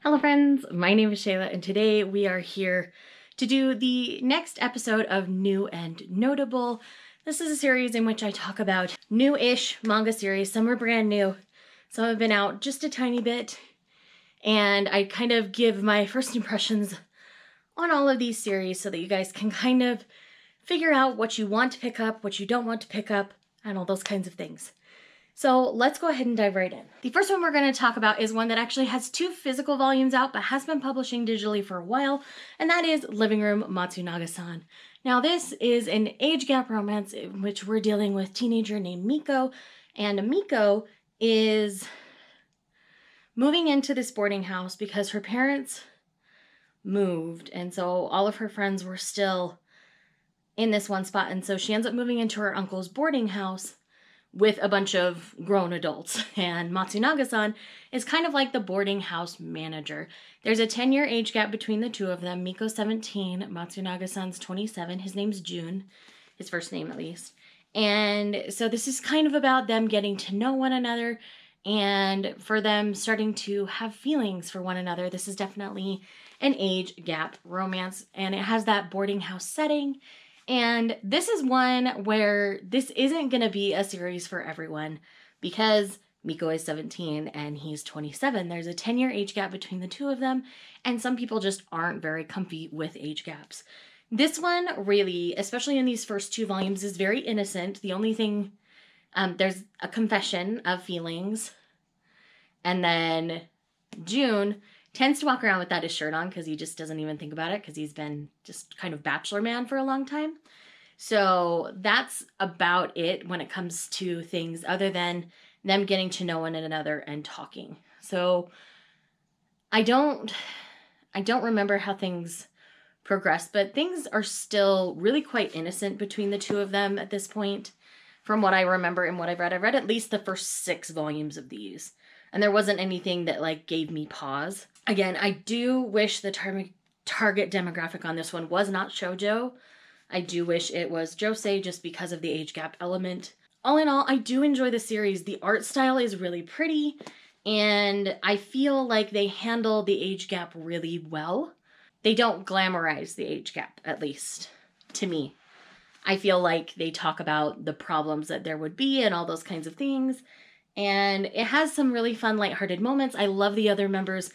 Hello friends, my name is Shayla and today we are here to do the next episode of New and Notable. This is a series in which I talk about new-ish manga series. Some are brand new, some have been out just a tiny bit, and I kind of give my first impressions on all of these series so that you guys can kind of figure out what you want to pick up, what you don't want to pick up, and all those kinds of things. So let's go ahead and dive right in. The first one we're going to talk about is one that actually has 2 physical volumes out but has been publishing digitally for a while, and that is Living Room Matsunaga-san. Now this is an age gap romance in which we're dealing with a teenager named Miko, and Miko is moving into this boarding house because her parents moved, and so all of her friends were still in this one spot, and so she ends up moving into her uncle's boarding house with a bunch of grown adults, and Matsunaga-san is kind of like the boarding house manager. There's a 10-year age gap between the two of them. Miko's 17, Matsunaga-san's 27. His name's June, his first name at least. And so this is kind of about them getting to know one another and for them starting to have feelings for one another. This is definitely an age gap romance, and it has that boarding house setting. And this is one where this isn't going to be a series for everyone because Miko is 17 and he's 27. There's a 10-year age gap between the two of them, and some people just aren't very comfy with age gaps. This one really, especially in these first 2 volumes, is very innocent. The only thing, there's a confession of feelings, and then June tends to walk around without his shirt on because he just doesn't even think about it because he's been just kind of bachelor man for a long time. So that's about it when it comes to things other than them getting to know one another and talking. So I don't remember how things progressed, but things are still really quite innocent between the two of them at this point. From what I remember and what I've read at least the first 6 volumes of these. And there wasn't anything that gave me pause. Again, I do wish the target demographic on this one was not shoujo. I do wish it was josei just because of the age gap element. All in all, I do enjoy the series. The art style is really pretty, and I feel like they handle the age gap really well. They don't glamorize the age gap, at least to me. I feel like they talk about the problems that there would be and all those kinds of things. And it has some really fun, lighthearted moments. I love the other members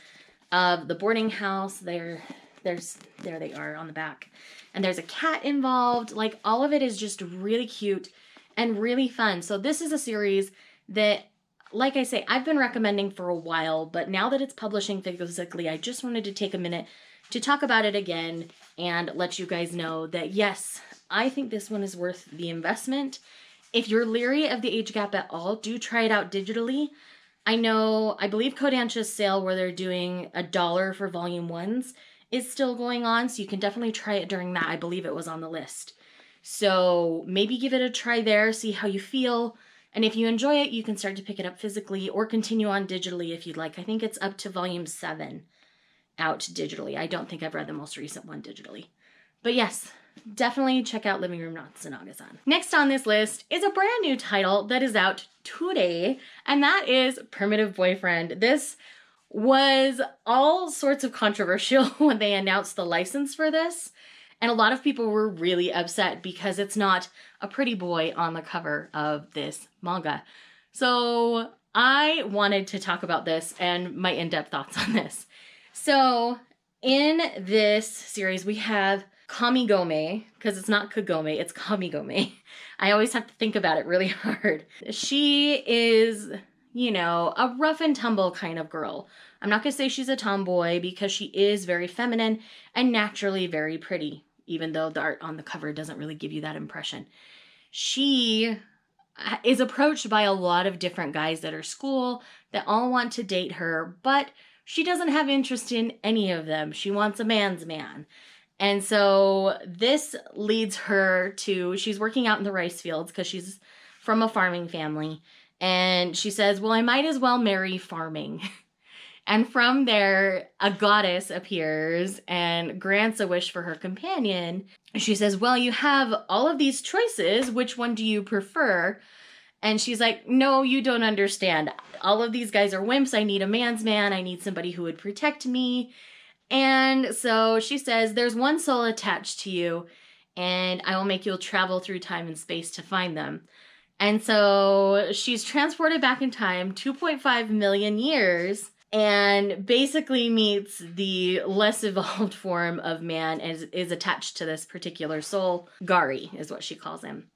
of the boarding house. There they are on the back. And there's a cat involved. All of it is just really cute and really fun. So this is a series that, like I say, I've been recommending for a while, but now that it's publishing physically, I just wanted to take a minute to talk about it again and let you guys know that, yes, I think this one is worth the investment. If you're leery of the age gap at all, do try it out digitally. I believe Kodansha's sale where they're doing $1 for volume 1s is still going on, so you can definitely try it during that. I believe it was on the list. So maybe give it a try there, see how you feel, and if you enjoy it, you can start to pick it up physically or continue on digitally if you'd like. I think it's up to volume 7 out digitally. I don't think I've read the most recent one digitally. But yes, definitely check out Living Room Matsunaga-san. Next on this list is a brand new title that is out today, and that is Primitive Boyfriend. This was all sorts of controversial when they announced the license for this, and a lot of people were really upset because it's not a pretty boy on the cover of this manga. So I wanted to talk about this and my in-depth thoughts on this. So in this series, we have Kamigome, because it's not Kagome, it's Kamigome. I always have to think about it really hard. She is, a rough and tumble kind of girl. I'm not going to say she's a tomboy because she is very feminine and naturally very pretty, even though the art on the cover doesn't really give you that impression. She is approached by a lot of different guys at her school that all want to date her, but she doesn't have interest in any of them. She wants a man's man. And so this leads her to, she's working out in the rice fields because she's from a farming family. And she says, well, I might as well marry farming. And from there, a goddess appears and grants a wish for her companion. She says, well, you have all of these choices. Which one do you prefer? And she's like, no, you don't understand. All of these guys are wimps. I need a man's man. I need somebody who would protect me. And so she says, there's one soul attached to you, and I will make you travel through time and space to find them. And so she's transported back in time 2.5 million years and basically meets the less evolved form of man and is attached to this particular soul. Gari is what she calls him.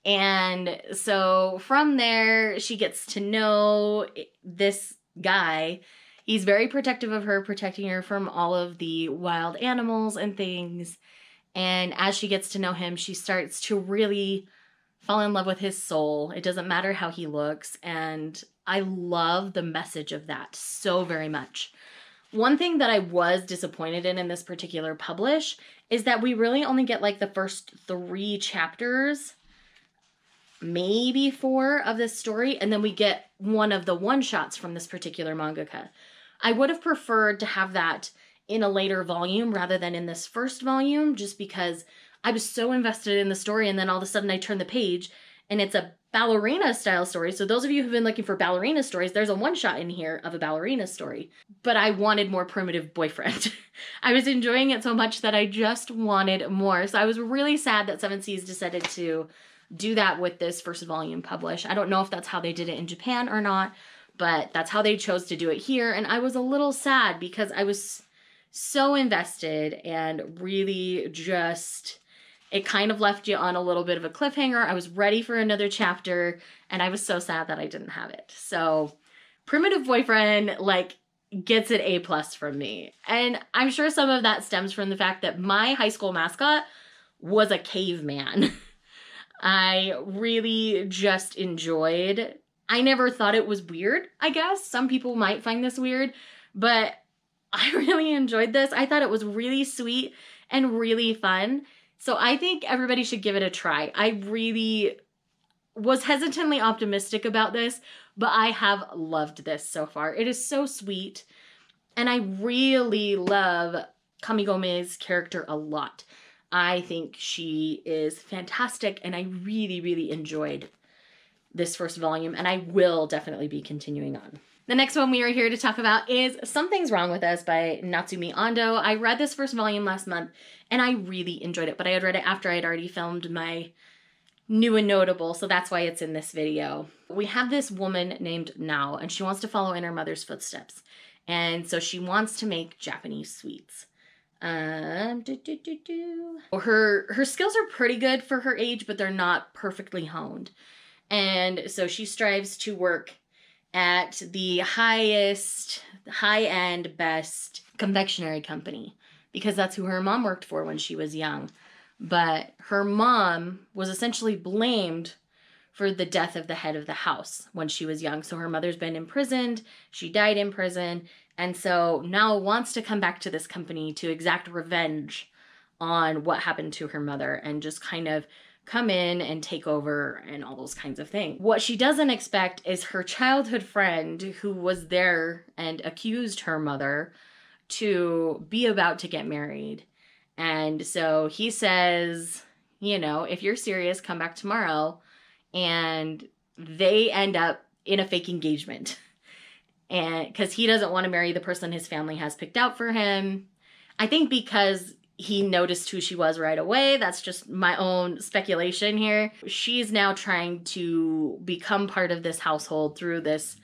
And so from there, she gets to know this guy. He's very protective of her, protecting her from all of the wild animals and things. And as she gets to know him, she starts to really fall in love with his soul. It doesn't matter how he looks. And I love the message of that so very much. One thing that I was disappointed in this particular publish is that we really only get like the first 3 chapters, maybe 4 of this story, and then we get one of the one-shots from this particular mangaka. I would have preferred to have that in a later volume rather than in this first volume, just because I was so invested in the story, and then all of a sudden I turn the page and it's a ballerina style story. So those of you who've been looking for ballerina stories, there's a one-shot in here of a ballerina story. But I wanted more primitive boyfriend. I was enjoying it so much that I just wanted more. So I was really sad that Seven Seas decided to do that with this first volume publish. I don't know if that's how they did it in Japan or not, but that's how they chose to do it here. And I was a little sad because I was so invested and really just... it kind of left you on a little bit of a cliffhanger. I was ready for another chapter, and I was so sad that I didn't have it. So, Primitive Boyfriend, like, gets an A+ from me. And I'm sure some of that stems from the fact that my high school mascot was a caveman. I really just enjoyed... I never thought it was weird, I guess. Some people might find this weird, but I really enjoyed this. I thought it was really sweet and really fun. So I think everybody should give it a try. I really was hesitantly optimistic about this, but I have loved this so far. It is so sweet, and I really love Kamigome's character a lot. I think she is fantastic, and I really, really enjoyed this first volume, and I will definitely be continuing on. The next one we are here to talk about is Something's Wrong With Us by Natsumi Ando. I read this first volume last month, and I really enjoyed it, but I had read it after I had already filmed my new and notable, so that's why it's in this video. We have this woman named Nao, and she wants to follow in her mother's footsteps, and so she wants to make Japanese sweets. Her skills are pretty good for her age, but they're not perfectly honed. And so she strives to work at the highest, high-end, best confectionery company, because that's who her mom worked for when she was young. But her mom was essentially blamed for the death of the head of the house when she was young. So her mother's been imprisoned, she died in prison, and so now wants to come back to this company to exact revenge on what happened to her mother and just kind of come in and take over and all those kinds of things. What she doesn't expect is her childhood friend who was there and accused her mother to be about to get married. And so he says, you know, if you're serious, come back tomorrow. And they end up in a fake engagement. And because he doesn't want to marry the person his family has picked out for him. I think because he noticed who she was right away. That's just my own speculation here. She's now trying to become part of this household through this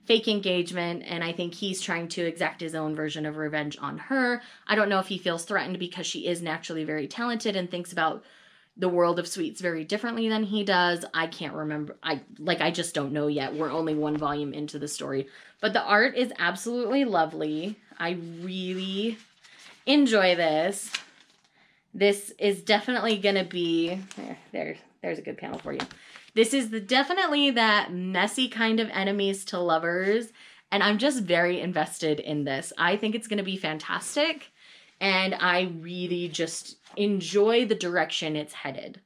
fake engagement, and I think he's trying to exact his own version of revenge on her. I don't know if he feels threatened because she is naturally very talented and thinks about the world of sweets very differently than he does. I can't remember. I just don't know yet. We're only one volume into the story. But the art is absolutely lovely. I really enjoy this. This is definitely going to be... There's a good panel for you. This is definitely that messy kind of enemies to lovers, and I'm just very invested in this. I think it's going to be fantastic, and I really just enjoy the direction it's headed.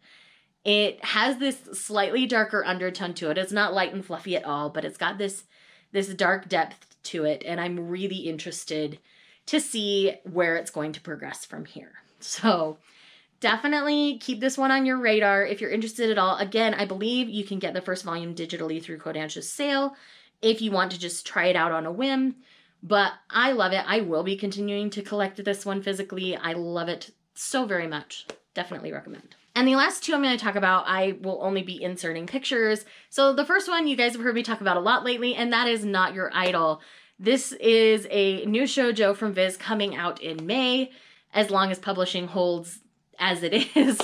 It has this slightly darker undertone to it. It's not light and fluffy at all, but it's got this dark depth to it, and I'm really interested to see where it's going to progress from here. So definitely keep this one on your radar if you're interested at all. Again, I believe you can get the first volume digitally through Kodansha's sale if you want to just try it out on a whim. But I love it. I will be continuing to collect this one physically. I love it so very much. Definitely recommend. And the last two I'm going to talk about, I will only be inserting pictures. So the first one you guys have heard me talk about a lot lately, and that is Not Your Idol. This is a new shoujo from Viz coming out in May, as long as publishing holds as it is.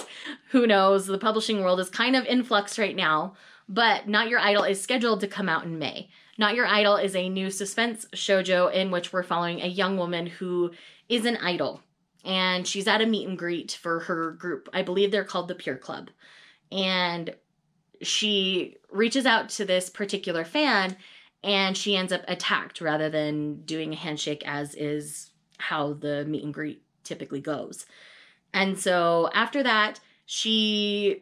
Who knows? The publishing world is kind of in flux right now, but Not Your Idol is scheduled to come out in May. Not Your Idol is a new suspense shoujo in which we're following a young woman who is an idol. And she's at a meet and greet for her group. I believe they're called the Pure Club. And she reaches out to this particular fan, and she ends up attacked rather than doing a handshake, as is how the meet and greet typically goes. And so after that, she,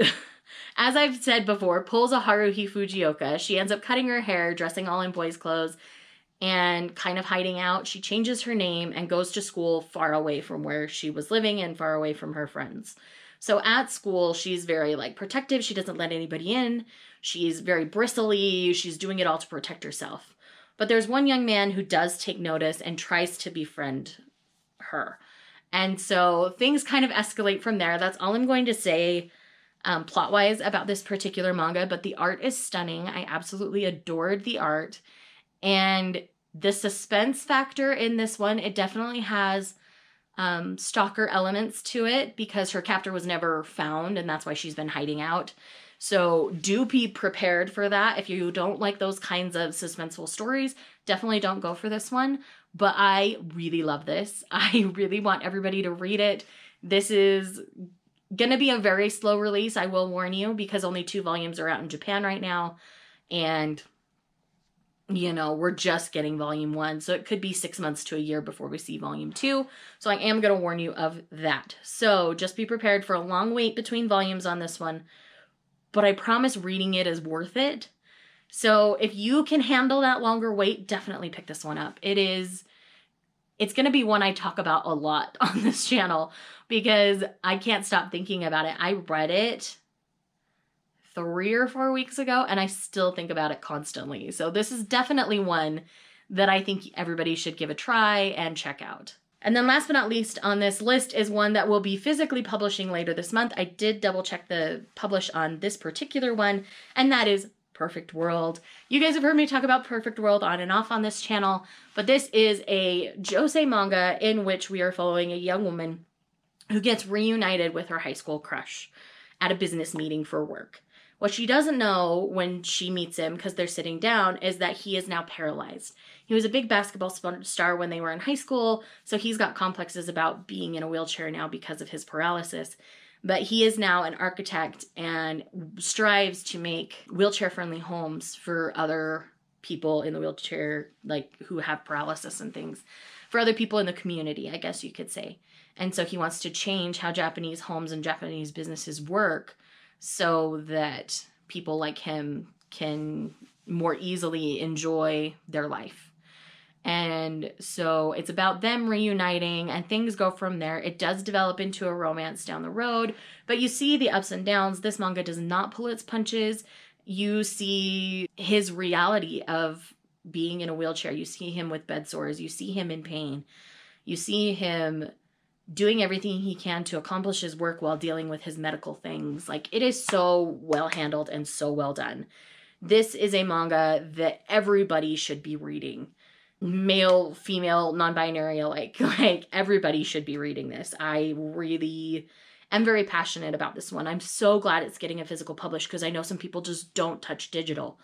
as I've said before, pulls a Haruhi Fujioka. She ends up cutting her hair, dressing all in boys' clothes, and kind of hiding out. She changes her name and goes to school far away from where she was living and far away from her friends. So at school, she's very protective. She doesn't let anybody in. She's very bristly. She's doing it all to protect herself. But there's one young man who does take notice and tries to befriend her. And so things kind of escalate from there. That's all I'm going to say plot-wise about this particular manga. But the art is stunning. I absolutely adored the art. And the suspense factor in this one, it definitely has stalker elements to it because her captor was never found, and that's why she's been hiding out. So do be prepared for that. If you don't like those kinds of suspenseful stories, definitely don't go for this one. But I really love this. I really want everybody to read it. This is going to be a very slow release, I will warn you, because only 2 volumes are out in Japan right now. And we're just getting volume 1, so it could be 6 months to a year before we see volume 2. So I am going to warn you of that. So just be prepared for a long wait between volumes on this one. But I promise reading it is worth it. So if you can handle that longer wait, definitely pick this one up. It's going to be one I talk about a lot on this channel because I can't stop thinking about it. I read it 3 or 4 weeks ago, and I still think about it constantly. So this is definitely one that I think everybody should give a try and check out. And then last but not least on this list is one that will be physically publishing later this month. I did double check the publish on this particular one, and that is Perfect World. You guys have heard me talk about Perfect World on and off on this channel, but this is a josei manga in which we are following a young woman who gets reunited with her high school crush at a business meeting for work. What she doesn't know when she meets him, because they're sitting down, is that he is now paralyzed. He was a big basketball star when they were in high school, so he's got complexes about being in a wheelchair now because of his paralysis. But he is now an architect and strives to make wheelchair-friendly homes for other people in the wheelchair, who have paralysis and things. For other people in the community, I guess you could say. And so he wants to change how Japanese homes and Japanese businesses work so that people like him can more easily enjoy their life. And so it's about them reuniting, and things go from there. It does develop into a romance down the road, but you see the ups and downs. This manga does not pull its punches. You see his reality of being in a wheelchair. You see him with bed sores. You see him in pain. You see him doing everything he can to accomplish his work while dealing with his medical things. It is so well handled and so well done. This is a manga that everybody should be reading. Male, female, non-binary, everybody should be reading this. I really am very passionate about this one. I'm so glad it's getting a physical publish because I know some people just don't touch digital.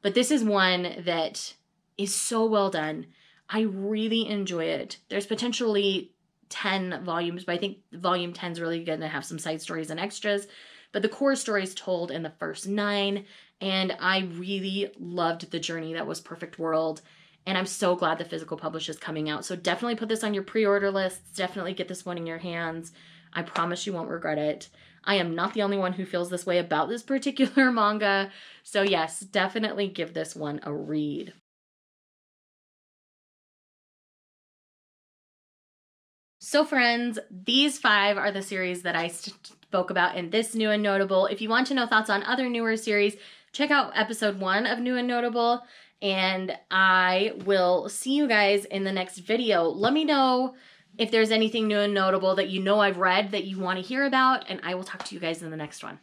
But this is one that is so well done. I really enjoy it. There's potentially 10 volumes, but I think volume 10 is really going to have some side stories and extras. But the core story is told in the first 9, and I really loved the journey that was Perfect World. And I'm so glad the physical publish is coming out. So definitely put this on your pre-order lists. Definitely get this one in your hands. I promise you won't regret it. I am not the only one who feels this way about this particular manga. So yes, definitely give this one a read. So friends, these 5 are the series that I spoke about in this New and Notable. If you want to know thoughts on other newer series, check out episode 1 of New and Notable, and I will see you guys in the next video. Let me know if there's anything new and notable that you know I've read that you want to hear about, and I will talk to you guys in the next one.